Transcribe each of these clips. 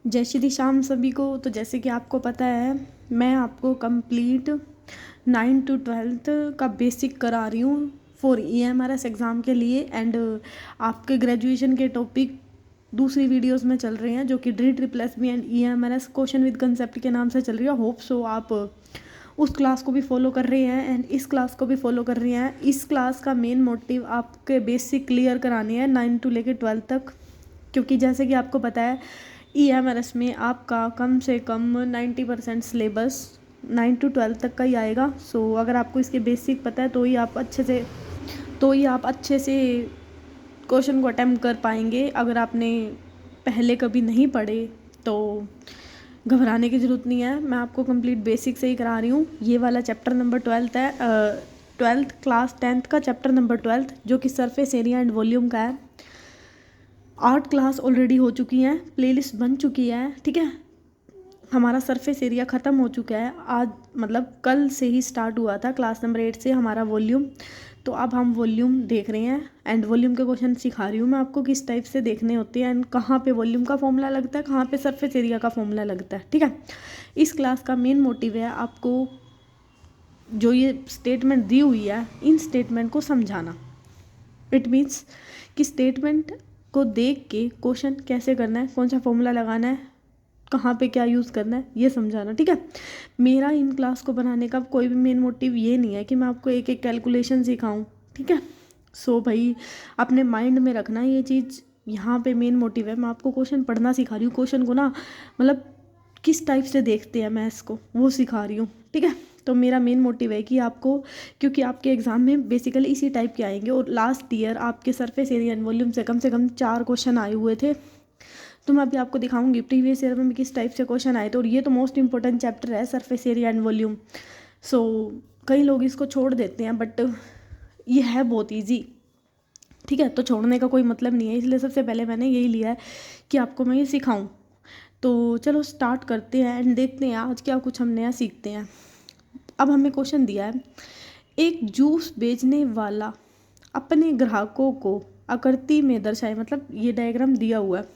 जय श्री श्याम सभी को। तो जैसे कि आपको पता है, मैं आपको कंप्लीट 9 to 12 का बेसिक करा रही हूँ फॉर EMRS एग्ज़ाम के लिए। एंड आपके ग्रेजुएशन के टॉपिक दूसरी वीडियोस में चल रहे हैं जो कि DREE and EMRS question with concept के नाम से चल रही है। होप सो आप उस क्लास को भी फॉलो कर रहे हैं एंड इस क्लास को भी फॉलो कर रहे हैं। इस क्लास का मेन मोटिव आपके बेसिक क्लियर कराने हैं 9 to लेकर 12 तक, क्योंकि जैसे कि आपको पता है EMRS में आपका कम से कम 90% सिलेबस 9 to 12 तक का ही आएगा। सो अगर आपको इसके बेसिक पता है तो ही आप अच्छे से क्वेश्चन को अटेम्प्ट कर पाएंगे। अगर आपने पहले कभी नहीं पढ़े तो घबराने की ज़रूरत नहीं है, मैं आपको कंप्लीट बेसिक से ही करा रही हूँ। ये वाला चैप्टर नंबर 12 है, 12th क्लास 10th का चैप्टर नंबर 12 जो कि सरफेस एरिया एंड वॉल्यूम का है। 8 क्लास ऑलरेडी हो चुकी हैं, प्लेलिस्ट बन चुकी है, ठीक है। हमारा सरफेस एरिया ख़त्म हो चुका है आज, मतलब कल से ही स्टार्ट हुआ था क्लास नंबर 8 से हमारा वॉल्यूम। तो अब हम वॉल्यूम देख रहे हैं एंड वॉल्यूम के क्वेश्चन सिखा रही हूँ मैं आपको किस टाइप से देखने होते हैं एंड कहाँ पे वॉल्यूम का फॉर्मूला लगता है, कहाँ पे सरफेस एरिया का फॉर्मूला लगता है, ठीक है। इस क्लास का मेन मोटिव है आपको जो ये स्टेटमेंट दी हुई है इन स्टेटमेंट को समझाना। इट मीन्स कि स्टेटमेंट को देख के क्वेश्चन कैसे करना है, कौन सा फॉर्मूला लगाना है, कहाँ पे क्या यूज़ करना है, ये समझाना, ठीक है। मेरा इन क्लास को बनाने का कोई भी मेन मोटिव ये नहीं है कि मैं आपको एक एक कैलकुलेशन सिखाऊं, ठीक है। सो भाई अपने माइंड में रखना ये चीज़, यहाँ पे मेन मोटिव है मैं आपको क्वेश्चन पढ़ना सिखा रही हूँ। क्वेश्चन को ना मतलब किस टाइप से देखते हैं मैथ्स को वो सिखा रही हूँ, ठीक है। तो मेरा मेन मोटिव है कि आपको, क्योंकि आपके एग्ज़ाम में बेसिकली इसी टाइप के आएंगे और लास्ट ईयर आपके सरफेस एरिया एंड वॉल्यूम से कम 4 क्वेश्चन आए हुए थे। तो मैं अभी आपको दिखाऊंगी प्रीवियस ईयर में किस टाइप से क्वेश्चन आए थे। और ये तो मोस्ट इंपॉर्टेंट चैप्टर है सरफेस एरिया एंड वॉल्यूम। सो कई लोग इसको छोड़ देते हैं बट ये है बहुत ईजी, ठीक है। तो छोड़ने का कोई मतलब नहीं है, इसलिए सबसे पहले मैंने यही लिया है कि आपको मैं ये सिखाऊं। तो चलो स्टार्ट करते हैं एंड देखते हैं आज क्या कुछ हम नया सीखते हैं। अब हमें क्वेश्चन दिया है, एक जूस बेचने वाला अपने ग्राहकों को आकृति में दर्शाए, मतलब ये डायग्राम दिया हुआ है,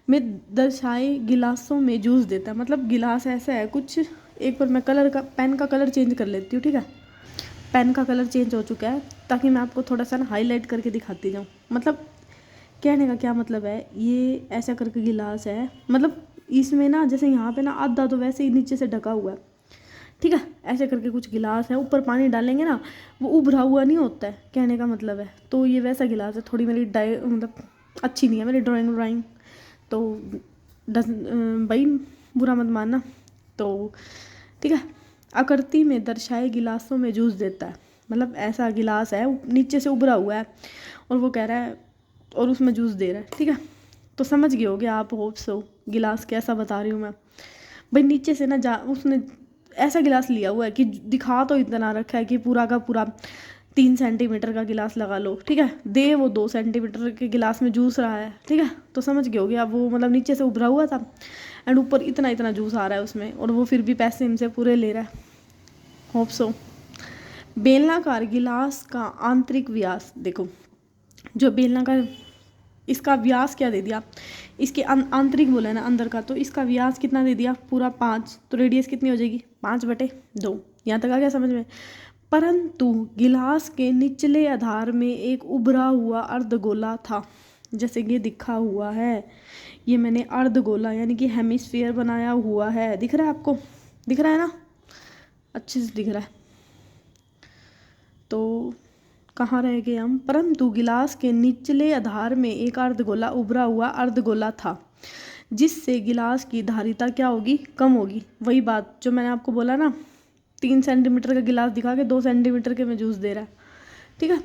में दर्शाए गिलासों में जूस देता है। मतलब गिलास ऐसा है कुछ, एक बार मैं पेन का कलर चेंज कर लेती हूँ, ठीक है। पेन का कलर चेंज हो चुका है ताकि मैं आपको थोड़ा सा ना हाईलाइट करके दिखाती जाऊँ। मतलब कहने का क्या मतलब है, ये ऐसा करके गिलास है, मतलब इसमें ना जैसे यहाँ पे ना आधा तो वैसे ही नीचे से ढका हुआ है, ठीक है। ऐसे करके कुछ गिलास है, ऊपर पानी डालेंगे ना वो उभरा हुआ नहीं होता है, कहने का मतलब है। तो ये वैसा गिलास है। थोड़ी मेरी मतलब अच्छी नहीं है मेरी ड्राइंग, तो भाई बुरा मत मानना। तो ठीक है, आकृति में दर्शाए गिलासों में जूस देता है, मतलब ऐसा गिलास है नीचे से उभरा हुआ है और वो कह रहा है और उसमें जूस दे रहा है, ठीक है। तो समझ गए होगे आप, होप सो गिलास कैसा बता रही हूँ मैं। भाई नीचे से ना उसने ऐसा गिलास लिया हुआ है कि दिखा तो इतना रखा है कि पूरा का पूरा 3 सेंटीमीटर का गिलास लगा लो, ठीक है। दे वो 2 सेंटीमीटर के गिलास में जूस रहा है, ठीक है। तो समझ गए होगे अब, वो मतलब नीचे से उभरा हुआ था एंड ऊपर इतना इतना जूस आ रहा है उसमें, और वो फिर भी पैसे इनसे पूरे ले रहा है। Hope so. बेलनाकार गिलास का आंतरिक व्यास देखो, जो बेलनाकार इसका व्यास क्या दे दिया, इसके आंतरिक बोला है ना अंदर का, तो इसका व्यास कितना दे दिया पूरा 5, तो रेडियस कितनी हो जाएगी 5/2। यहाँ तक आ गया समझ में। परंतु गिलास के निचले आधार में एक उभरा हुआ अर्धगोला था, जैसे ये दिखा हुआ है, ये मैंने अर्धगोला यानी कि हेमिस्फीयर बनाया हुआ है। दिख रहा है आपको, दिख रहा है ना, अच्छे से दिख रहा है। तो कहाँ रह गए हम, परंतु गिलास के निचले आधार में एक अर्धगोला उभरा हुआ अर्धगोला था, जिससे गिलास की धारिता क्या होगी, कम होगी। वही बात जो मैंने आपको बोला ना, 3 सेंटीमीटर का गिलास दिखा के 2 सेंटीमीटर के में जूस दे रहा है, ठीक है।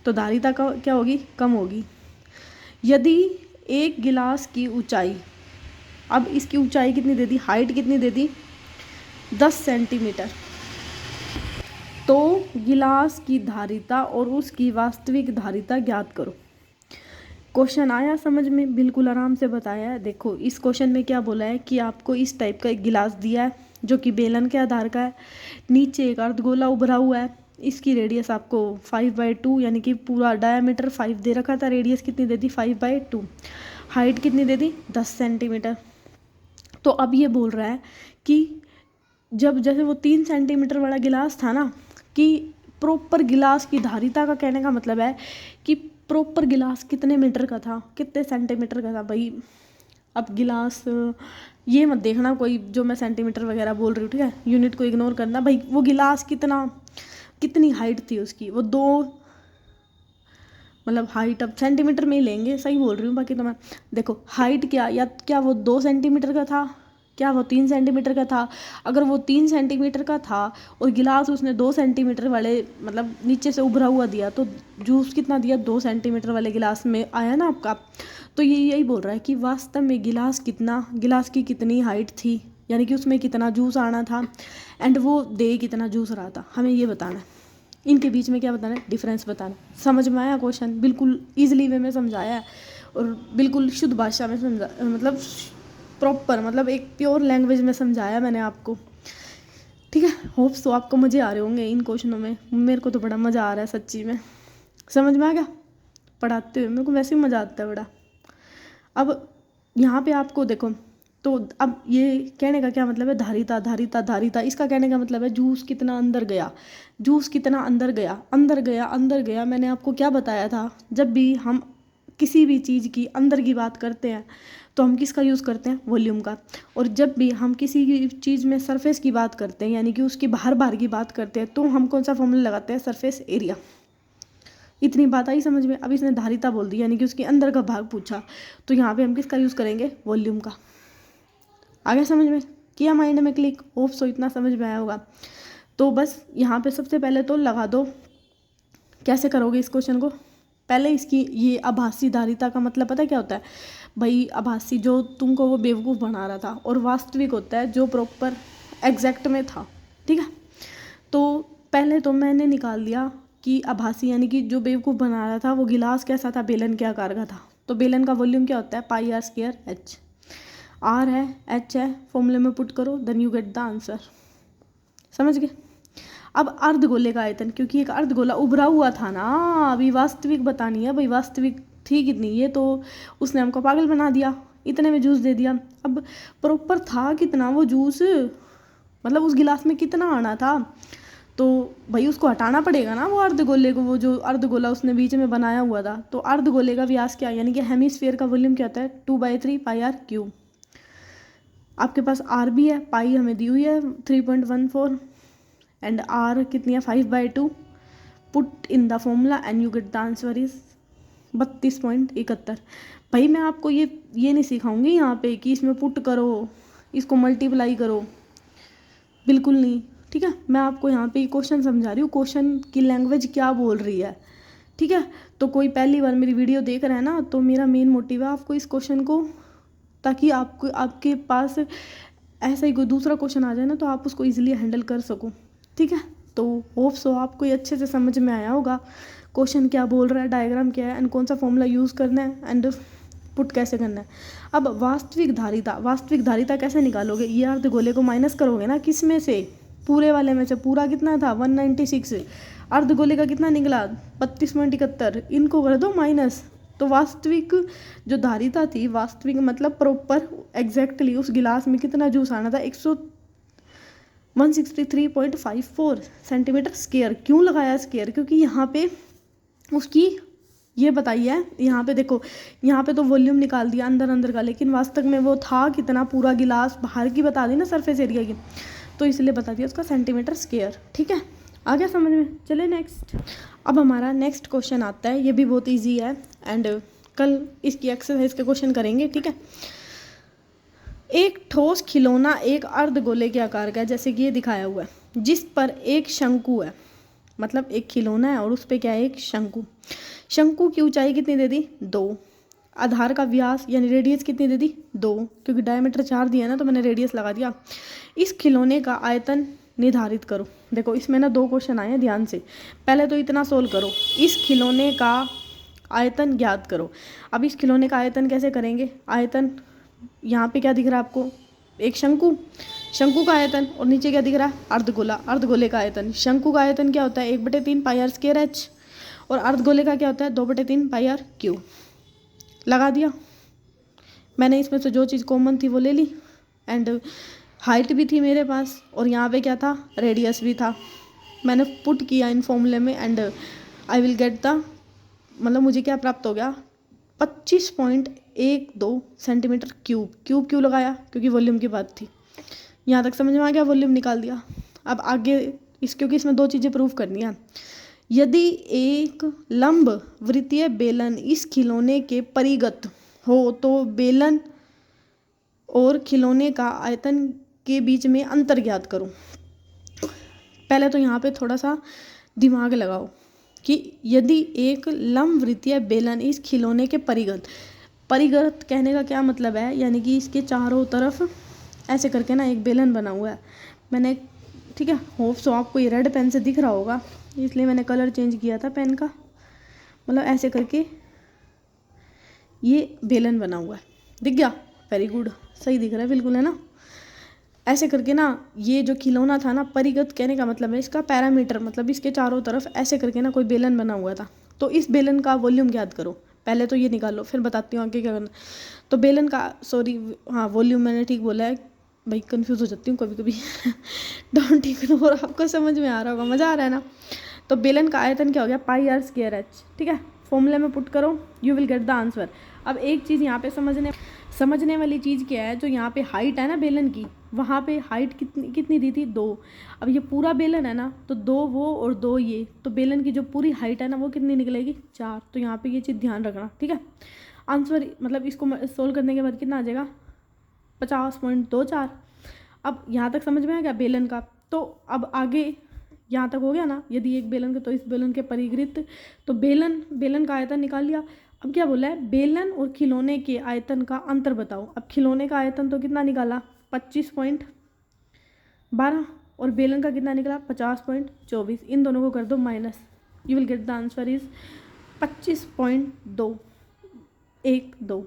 तो धारिता का क्या होगी, कम होगी। यदि एक गिलास की ऊंचाई, अब इसकी ऊंचाई कितनी दे दी, हाइट कितनी दे दी 10 सेंटीमीटर, तो गिलास की धारिता और उसकी वास्तविक धारिता ज्ञात करो। क्वेश्चन आया समझ में, बिल्कुल आराम से बताया है। देखो इस क्वेश्चन में क्या बोला है कि आपको इस टाइप का एक गिलास दिया है जो कि बेलन के आधार का है, नीचे एक अर्धगोला उभरा हुआ है, इसकी रेडियस आपको 5/2 यानी कि पूरा डायमीटर 5 दे रखा था, रेडियस कितनी दे दी 5/2, हाइट कितनी दे दी 10 सेंटीमीटर। तो अब ये बोल रहा है कि जब जैसे वो 3 सेंटीमीटर वाला गिलास था ना, कि प्रॉपर गिलास की धारिता का कहने का मतलब है कि प्रॉपर गिलास कितने मीटर का था, कितने सेंटीमीटर का था भाई। अब गिलास ये मत देखना कोई जो मैं सेंटीमीटर वगैरह बोल रही हूँ, ठीक है, यूनिट को इग्नोर करना भाई। वो गिलास कितनी हाइट थी उसकी, वो 2 मतलब हाइट अब सेंटीमीटर में ही लेंगे, सही बोल रही हूँ, बाकी तो मैं देखो हाइट क्या वो 2 सेंटीमीटर का था, क्या वो 3 सेंटीमीटर का था। अगर वो 3 सेंटीमीटर का था और गिलास उसने 2 सेंटीमीटर वाले मतलब नीचे से उभरा हुआ दिया, तो जूस कितना दिया, 2 सेंटीमीटर वाले गिलास में आया ना आपका। तो ये यही बोल रहा है कि वास्तव में गिलास की कितनी हाइट थी, यानी कि उसमें कितना जूस आना था, एंड वो दे कितना जूस रहा था, हमें ये बताना है। इनके बीच में क्या बताना है, डिफरेंस बताना। समझ में आया क्वेश्चन, बिल्कुल ईजिली वे में समझाया है और बिल्कुल शुद्ध भाषा में समझा, मतलब प्रॉपर, मतलब एक प्योर लैंग्वेज में समझाया मैंने आपको, ठीक है। होप्स तो आपको मज़े आ रहे होंगे इन क्वेश्चनों में, मेरे को तो बड़ा मज़ा आ रहा है सच्ची में। समझ में आ गया, पढ़ाते हुए मेरे को वैसे ही मज़ा आता है बड़ा। अब यहाँ पे आपको देखो, तो अब ये कहने का क्या मतलब है, धारिता धारिता धारिता, इसका कहने का मतलब है जूस कितना अंदर गया, जूस कितना अंदर गया, अंदर गया अंदर गया। मैंने आपको क्या बताया था, जब भी हम किसी भी चीज़ की अंदर की बात करते हैं तो हम किसका यूज़ करते हैं, वॉल्यूम का। और जब भी हम किसी की चीज़ में सरफेस की बात करते हैं, यानी कि उसकी बाहर की बात करते हैं, तो हम कौन सा फॉर्मूला लगाते हैं, सरफेस एरिया। इतनी बात आई समझ में। अब इसने धारिता बोल दी, यानी कि उसके अंदर का भाग पूछा, तो यहाँ पे हम किसका यूज़ करेंगे, वॉल्यूम का। आगे समझ में किया, माइंड में क्लिक, होप सो इतना समझ में आया होगा। तो बस यहाँ पे सबसे पहले तो लगा दो, कैसे करोगे इस क्वेश्चन को। पहले इसकी ये आभासी धारिता का मतलब पता है क्या होता है भाई, आभासी जो तुमको वो बेवकूफ़ बना रहा था, और वास्तविक होता है जो प्रॉपर एग्जैक्ट में था, ठीक है। तो पहले तो मैंने निकाल दिया कि आभासी यानी कि जो बेवकूफ़ बना रहा था वो गिलास कैसा था, बेलन के आकार का था। तो बेलन का वॉल्यूम क्या होता है, pi r square h, r है एच है, फॉर्मूले में पुट करो, then you get the answer. समझ गए। अब अर्धगोले का आयतन, क्योंकि एक अर्धगोला उभरा हुआ था ना, अभी वास्तविक बतानी है भाई, वास्तविक थी कितनी, ये तो उसने हमको पागल बना दिया, इतने में जूस दे दिया। अब प्रॉपर था कितना वो जूस, मतलब उस गिलास में कितना आना था, तो भाई उसको हटाना पड़ेगा ना वो अर्धगोले को, वो जो अर्धगोला उसने बीच में बनाया हुआ था। तो अर्धगोले का व्यास क्या, यानी कि हेमिस्फीयर का वॉल्यूम क्या होता है, 2/3 पाई आर क्यूब। आपके पास आर भी है, पाई हमें दी हुई है 3.14, एंड आर कितनी है 5/2। Put in the formula and you get the answer is 32.71। भाई मैं आपको ये नहीं सिखाऊंगी यहाँ पे कि इसमें पुट करो, इसको मल्टीप्लाई करो, बिल्कुल नहीं, ठीक है। मैं आपको यहाँ पे क्वेश्चन समझा रही हूँ, क्वेश्चन की लैंग्वेज क्या बोल रही है, ठीक है। तो कोई पहली बार मेरी वीडियो देख रहा है ना, तो मेरा मेन मोटिव है आपको इस क्वेश्चन को, ताकि आपके पास ऐसा ही कोई दूसरा क्वेश्चन आ जाए ना, तो आप उसको इजीली हैंडल कर सको, ठीक है। तो होप सो आपको ये अच्छे से समझ में आया होगा क्वेश्चन क्या बोल रहा है, डायग्राम क्या है, एंड कौन सा फॉर्मूला यूज़ करना है, एंड पुट कैसे करना है। अब वास्तविक धारिता कैसे निकालोगे, ये अर्धगोले को माइनस करोगे ना, किस में से, पूरे वाले में से। पूरा कितना था 196, अर्धगोले का कितना निकला 32.71, इनको कर दो माइनस। तो वास्तविक जो धारिता थी, वास्तविक मतलब प्रॉपर एग्जैक्टली उस गिलास में कितना जूस आना था, 163.54 सेंटीमीटर स्क्वायर। क्यों लगाया स्क्वायर, क्योंकि यहाँ पे उसकी ये बताई है, यहाँ पे देखो, यहाँ पे तो वॉल्यूम निकाल दिया अंदर का, लेकिन वास्तव में वो था कितना, पूरा गिलास बाहर की बता दी ना सरफेस एरिया की, तो इसलिए बता दिया उसका सेंटीमीटर स्क्वायर, ठीक है। आ गया समझ में। चले नेक्स्ट। अब हमारा नेक्स्ट क्वेश्चन आता है, ये भी बहुत ईजी है, एंड कल इसकी एक्सरसाइज के क्वेश्चन करेंगे, ठीक है। एक ठोस खिलौना एक अर्धगोले के आकार का है, जैसे कि ये दिखाया हुआ है, जिस पर एक शंकु है, मतलब एक खिलौना है और उस पर क्या है, एक शंकु। शंकु की ऊंचाई कितनी दे दी, 2। आधार का व्यास यानी रेडियस कितनी दे दी, 2, क्योंकि डायमीटर 4 दिया ना, तो मैंने रेडियस लगा दिया। इस खिलौने का आयतन निर्धारित करो। देखो इसमें ना 2 क्वेश्चन आए हैं, ध्यान से। पहले तो इतना सोल्व करो, इस खिलौने का आयतन ज्ञात करो। अब इस खिलौने का आयतन कैसे करेंगे, आयतन यहाँ पे क्या दिख रहा है आपको, एक शंकु का आयतन, और नीचे क्या दिख रहा है, अर्धगोले का आयतन। शंकु का आयतन क्या होता है, 1/3 पाई आर स्क्वायर एच, और अर्धगोले का क्या होता है, 2/3 पाई आर क्यूब। लगा दिया मैंने, इसमें से जो चीज़ कॉमन थी वो ले ली, एंड हाइट भी थी मेरे पास, और यहाँ पे क्या था, रेडियस भी था। मैंने पुट किया इन फॉर्मूले में and I will get the, मतलब मुझे क्या प्राप्त हो गया, 25.12 सेंटीमीटर क्यूब। क्यूब क्यों लगाया, क्योंकि वॉल्यूम की बात थी। यहाँ तक समझ में आ गया, वॉल्यूम निकाल दिया। अब आगे क्योंकि इसमें दो चीज़ें प्रूव करनी है। यदि एक लंब वृत्तीय बेलन इस खिलौने के परिगत हो तो बेलन और खिलौने का आयतन के बीच में अंतर ज्ञात करो। पहले तो यहाँ पे थोड़ा सा दिमाग लगाओ कि यदि एक लंब वृत्तीय बेलन इस खिलौने के परिगत, परिगत कहने का क्या मतलब है, यानी कि इसके चारों तरफ ऐसे करके ना एक बेलन बना हुआ है। मैंने, ठीक है, होप सो आपको ये रेड पेन से दिख रहा होगा, इसलिए मैंने कलर चेंज किया था पेन का। मतलब ऐसे करके ये बेलन बना हुआ है, दिख गया, वेरी गुड, सही दिख रहा है बिल्कुल, है ना। ऐसे करके ना ये जो खिलौना था ना, परिगत कहने का मतलब है इसका पैरामीटर, मतलब इसके चारों तरफ ऐसे करके ना कोई बेलन बना हुआ था। तो इस बेलन का वॉल्यूम ज्ञात करो, पहले तो ये निकालो, फिर बताती हूँ आगे क्या करना। तो बेलन का, सॉरी हाँ वॉल्यूम मैंने ठीक बोला है भाई, कंफ्यूज हो जाती हूँ कभी कभी डोंट इग्नोर, आपको समझ में आ रहा होगा, मज़ा आ रहा है ना। तो बेलन का आयतन क्या हो गया, πr²h, ठीक है। फॉर्मूले में पुट करो, you will get the answer. अब एक चीज़ यहाँ पे समझने वाली चीज़ क्या है, जो यहाँ पे हाइट है ना बेलन की, वहाँ पे हाइट कितनी दी थी, 2। अब ये पूरा बेलन है ना, तो 2 वो और 2 ये, तो बेलन की जो पूरी हाइट है ना वो कितनी निकलेगी, 4। तो यहाँ पे ये चीज़ ध्यान रखना, ठीक है। आंसर मतलब इसको सोल्व करने के बाद कितना आ जाएगा, 50.24। अब यहाँ तक समझ में आ गया बेलन का। तो अब आगे यहाँ तक हो गया ना, यदि एक बेलन का तो इस बेलन के परिगृत, तो बेलन का आयतन निकाल लिया। अब क्या बोला है, बेलन और खिलौने के आयतन का अंतर बताओ। अब खिलौने का आयतन तो कितना निकाला, 25.12, और बेलन का कितना निकला, 50.24। इन दोनों को कर दो minus, you will get the answer is 25.212,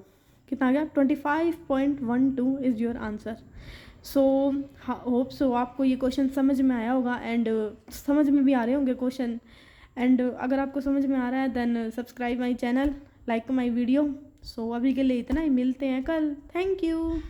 कितना आ गया, 25.12 is your answer. So hope so आपको ये क्वेश्चन समझ में आया होगा, एंड समझ में भी आ रहे होंगे क्वेश्चन। एंड अगर आपको समझ में आ रहा है then subscribe my channel, like my video. So अभी के लिए इतना ही, मिलते हैं कल, थैंक यू।